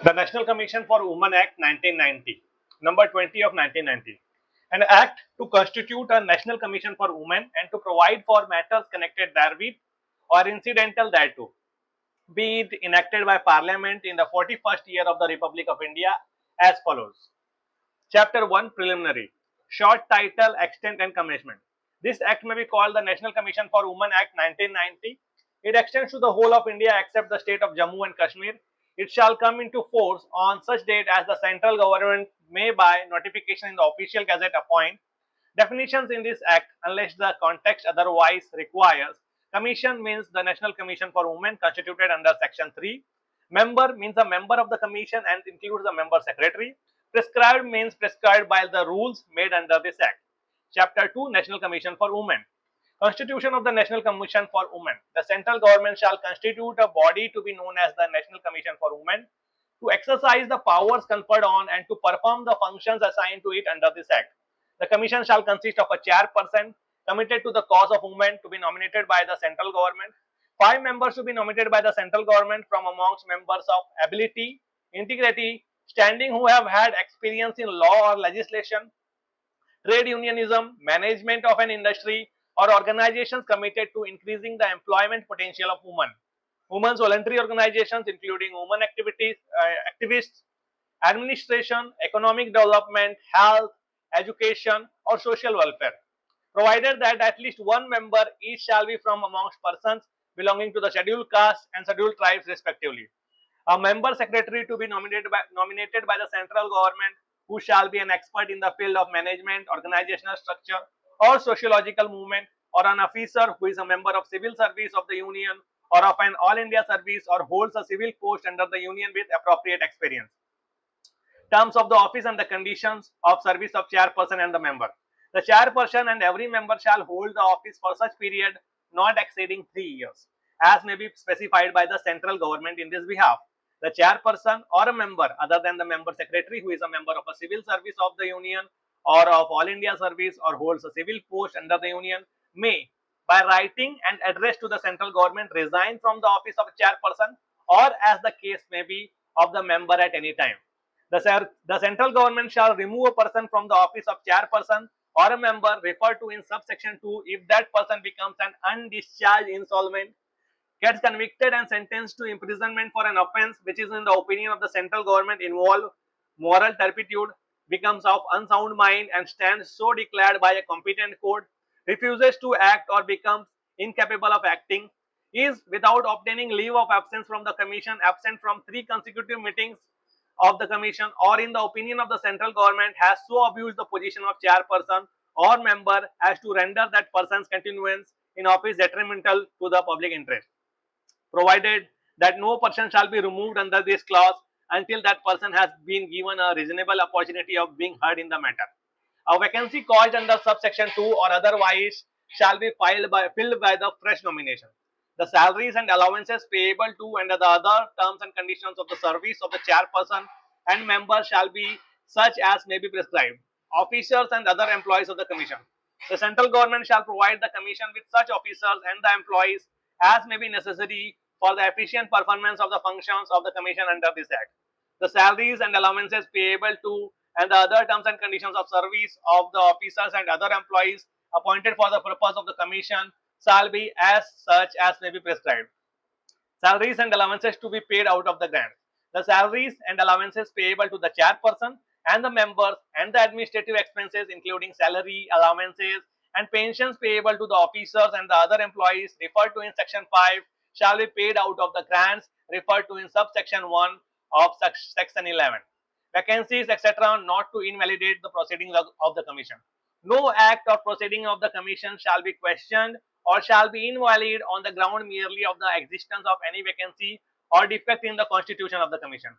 The National Commission for Women Act 1990, number 20 of 1990, an act to constitute a National Commission for Women and to provide for matters connected therewith or incidental thereto, be it enacted by Parliament in the 41st year of the Republic of India as follows. Chapter 1 Preliminary. Short title, extent and commencement. This act may be called the National Commission for Women Act 1990. It extends to the whole of India except the state of Jammu and Kashmir. It shall come into force on such date as the central government may by notification in the official gazette appoint. Definitions in this act, unless the context otherwise requires. Commission means the National Commission for Women constituted under Section 3. Member means a member of the commission and includes the member secretary. Prescribed means prescribed by the rules made under this act. Chapter 2 National Commission for Women. Constitution of the National Commission for Women. The central government shall constitute a body to be known as the National Commission for Women to exercise the powers conferred on and to perform the functions assigned to it under this act. The commission shall consist of a chairperson committed to the cause of women to be nominated by the central government, 5 members to be nominated by the central government from amongst members of ability, integrity, standing who have had experience in law or legislation, trade unionism, management of an industry, or organizations committed to increasing the employment potential of women. Women's voluntary organizations including women activists, administration, economic development, health, education, or social welfare, provided that at least one member each shall be from amongst persons belonging to the scheduled castes and scheduled tribes respectively. A member secretary to be nominated by the central government who shall be an expert in the field of management, organizational structure, or sociological movement, or an officer who is a member of civil service of the union or of an all India service or holds a civil post under the union with appropriate experience. Terms of the office and the conditions of service of chairperson and the member. The chairperson and every member shall hold the office for such period not exceeding 3 years, as may be specified by the central government in this behalf. The chairperson or a member other than the member secretary who is a member of a civil service of the union or of all India service or holds a civil post under the union may, by writing and address to the central government, resign from the office of chairperson or as the case may be of the member at any time. The central government shall remove a person from the office of chairperson or a member referred to in subsection 2 if that person becomes an undischarged insolvent, gets convicted and sentenced to imprisonment for an offence which is in the opinion of the central government involve moral turpitude, becomes of unsound mind and stands so declared by a competent court, refuses to act or becomes incapable of acting, is without obtaining leave of absence from the commission absent from 3 consecutive meetings of the commission or in the opinion of the central government has so abused the position of chairperson or member as to render that person's continuance in office detrimental to the public interest, provided that no person shall be removed under this clause until that person has been given a reasonable opportunity of being heard in the matter. A vacancy caused under subsection 2 or otherwise shall be filled by the fresh nomination. The salaries and allowances payable to and the other terms and conditions of the service of the chairperson and member shall be such as may be prescribed. Officers and other employees of the commission. The central government shall provide the commission with such officers and the employees as may be necessary for the efficient performance of the functions of the commission under this act. The salaries and allowances payable to and the other terms and conditions of service of the officers and other employees appointed for the purpose of the commission shall be as such as may be prescribed. Salaries and allowances to be paid out of the grant. The salaries and allowances payable to the chairperson and the members and the administrative expenses including salary, allowances and pensions payable to the officers and the other employees referred to in section 5 shall be paid out of the grants referred to in subsection 1 of section 11. Vacancies, etc., not to invalidate the proceedings of the commission. No act or proceeding of the commission shall be questioned or shall be invalid on the ground merely of the existence of any vacancy or defect in the constitution of the commission.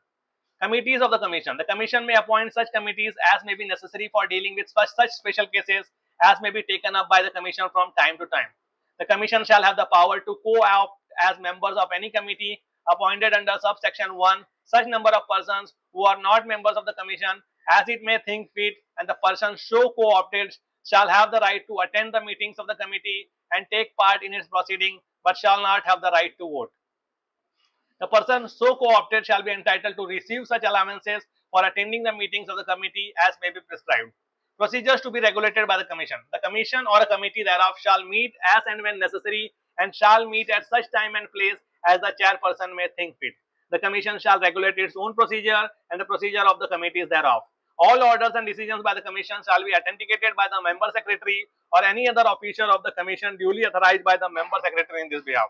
Committees of the commission. The commission may appoint such committees as may be necessary for dealing with such special cases as may be taken up by the commission from time to time. The commission shall have the power to co-opt as members of any committee appointed under subsection 1 such number of persons who are not members of the commission as it may think fit, and the persons so co-opted shall have the right to attend the meetings of the committee and take part in its proceeding but shall not have the right to vote. The person so co-opted shall be entitled to receive such allowances for attending the meetings of the committee as may be prescribed. Procedures to be regulated by the Commission. The Commission or a committee thereof shall meet as and when necessary and shall meet at such time and place as the chairperson may think fit. The Commission shall regulate its own procedure and the procedure of the committees thereof. All orders and decisions by the Commission shall be authenticated by the member secretary or any other official of the Commission duly authorized by the member secretary in this behalf.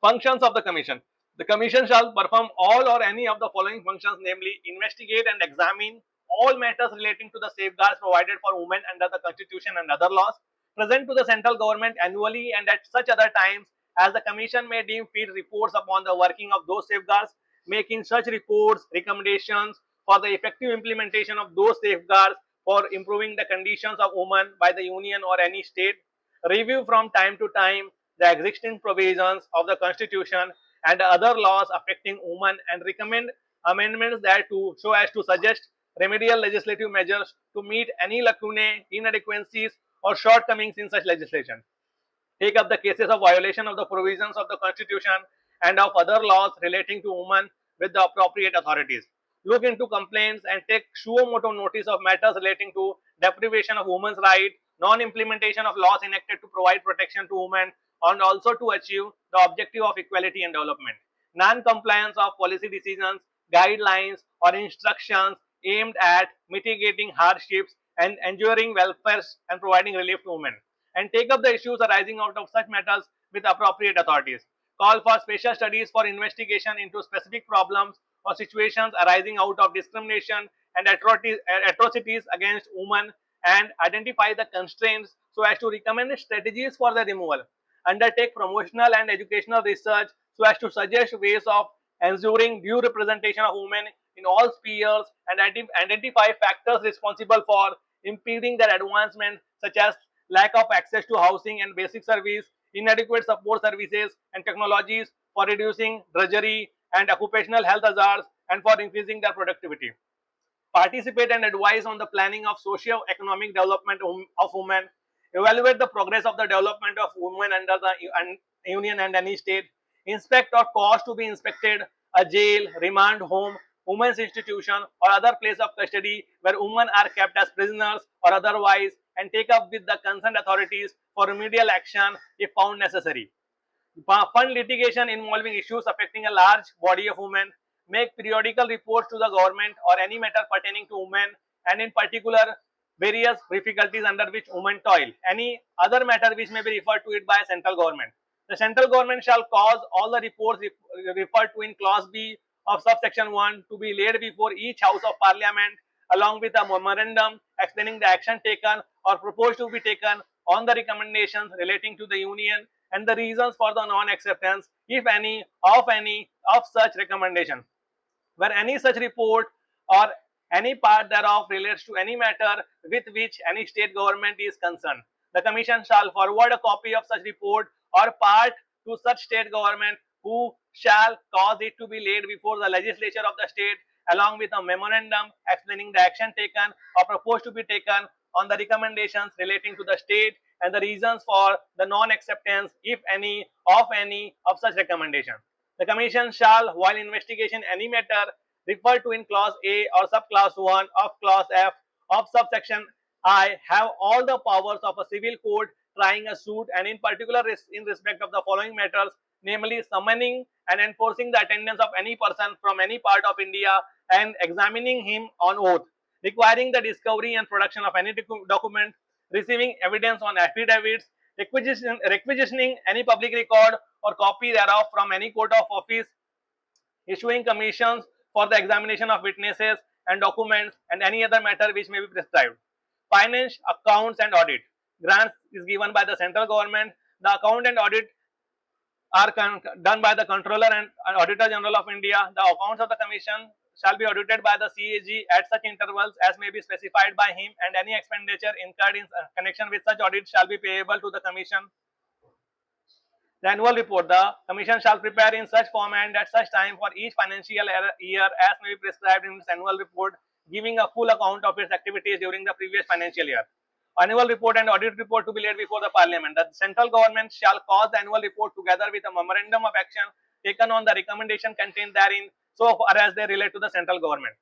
Functions of the Commission. The Commission shall perform all or any of the following functions, namely, investigate and examine all matters relating to the safeguards provided for women under the Constitution and other laws, present to the central government annually and at such other times as the Commission may deem fit reports upon the working of those safeguards, making such reports recommendations for the effective implementation of those safeguards for improving the conditions of women by the Union or any state, review from time to time the existing provisions of the Constitution and other laws affecting women and recommend amendments thereto so as to suggest remedial legislative measures to meet any lacunae, inadequacies, or shortcomings in such legislation. Take up the cases of violation of the provisions of the Constitution and of other laws relating to women with the appropriate authorities. Look into complaints and take suo motu notice of matters relating to deprivation of women's rights, non-implementation of laws enacted to provide protection to women, and also to achieve the objective of equality and development. Non-compliance of policy decisions, guidelines, or instructions aimed at mitigating hardships and ensuring welfare and providing relief to women, and take up the issues arising out of such matters with appropriate authorities. Call for special studies for investigation into specific problems or situations arising out of discrimination and atrocities against women and identify the constraints so as to recommend strategies for their removal. Undertake promotional and educational research so as to suggest ways of ensuring due representation of women in all spheres and identify factors responsible for impeding their advancement, such as lack of access to housing and basic service, inadequate support services and technologies for reducing drudgery and occupational health hazards and for increasing their productivity. Participate and advise on the planning of socio-economic development of women, evaluate the progress of the development of women under the union and any state, inspect or cause to be inspected a jail, remand home, women's institution or other place of custody where women are kept as prisoners or otherwise, and take up with the concerned authorities for remedial action if found necessary. Fund litigation involving issues affecting a large body of women, make periodical reports to the government or any matter pertaining to women and in particular various difficulties under which women toil, any other matter which may be referred to it by central government. The central government shall cause all the reports referred to in clause B of subsection 1 to be laid before each house of parliament along with a memorandum explaining the action taken or proposed to be taken on the recommendations relating to the union and the reasons for the non-acceptance, if any of such recommendation. Where any such report or any part thereof relates to any matter with which any state government is concerned, the Commission shall forward a copy of such report or part to such state government, who shall cause it to be laid before the legislature of the state along with a memorandum explaining the action taken or proposed to be taken on the recommendations relating to the state and the reasons for the non-acceptance, if any of such recommendation. The Commission shall, while investigation any matter referred to in clause A or subclause 1 of clause F of subsection I, have all the powers of a civil court trying a suit and in particular in respect of the following matters, namely summoning and enforcing the attendance of any person from any part of India and examining him on oath, requiring the discovery and production of any document, receiving evidence on affidavits, requisitioning any public record or copy thereof from any court of office, issuing commissions for the examination of witnesses and documents and any other matter which may be prescribed. Finance, accounts and audit. Grants is given by the central government. The account and audit are done by the Controller and Auditor General of India. The accounts of the Commission shall be audited by the CAG at such intervals as may be specified by him, and any expenditure incurred in connection with such audit shall be payable to the Commission. The annual report. The Commission shall prepare in such form and at such time for each financial year as may be prescribed in its annual report, giving a full account of its activities during the previous financial year. Annual report and audit report to be laid before the Parliament. The central government shall cause the annual report together with a memorandum of action taken on the recommendation contained therein so far as they relate to the central government.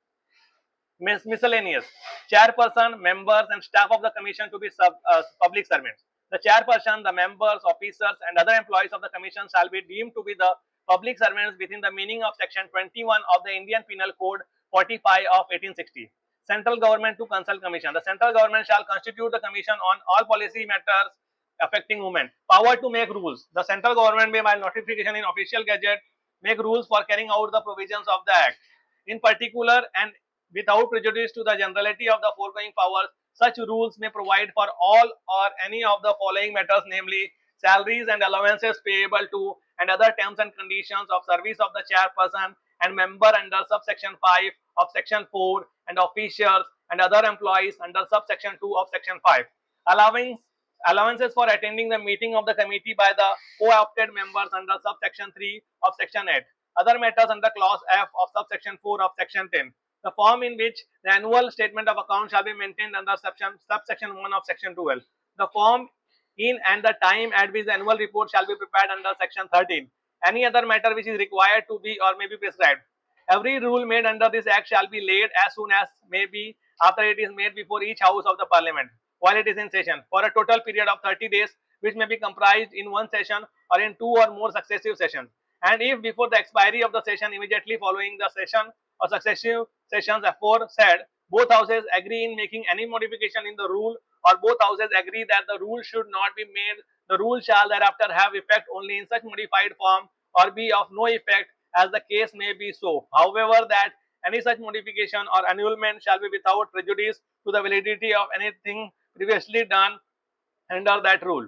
Miscellaneous. Chairperson, members and staff of the commission to be public servants. The chairperson, the members, officers and other employees of the commission shall be deemed to be the public servants within the meaning of section 21 of the Indian Penal Code 45 of 1860. Central government to consult commission. The central government shall constitute the commission on all policy matters affecting women. Power to make rules. The central government may by notification in official gazette make rules for carrying out the provisions of the act. In particular and without prejudice to the generality of the foregoing powers, such rules may provide for all or any of the following matters, namely salaries and allowances payable to and other terms and conditions of service of the chairperson and member under subsection 5 of section 4 and officials and other employees under subsection 2 of section 5. Allowing allowances for attending the meeting of the committee by the co-opted members under subsection 3 of section 8. Other matters under clause F of subsection 4 of section 10. The form in which the annual statement of account shall be maintained under subsection 1 of section 12. The form in and the time at which the annual report shall be prepared under section 13. Any other matter which is required to be or may be prescribed. Every rule made under this act shall be laid as soon as may be after it is made before each house of the parliament while it is in session for a total period of 30 days, which may be comprised in one session or in two or more successive sessions. And if before the expiry of the session immediately following the session or successive sessions aforesaid, both houses agree in making any modification in the rule or both houses agree that the rule should not be made, the rule shall thereafter have effect only in such modified form or be of no effect as the case may be so. However, that any such modification or annulment shall be without prejudice to the validity of anything previously done under that rule.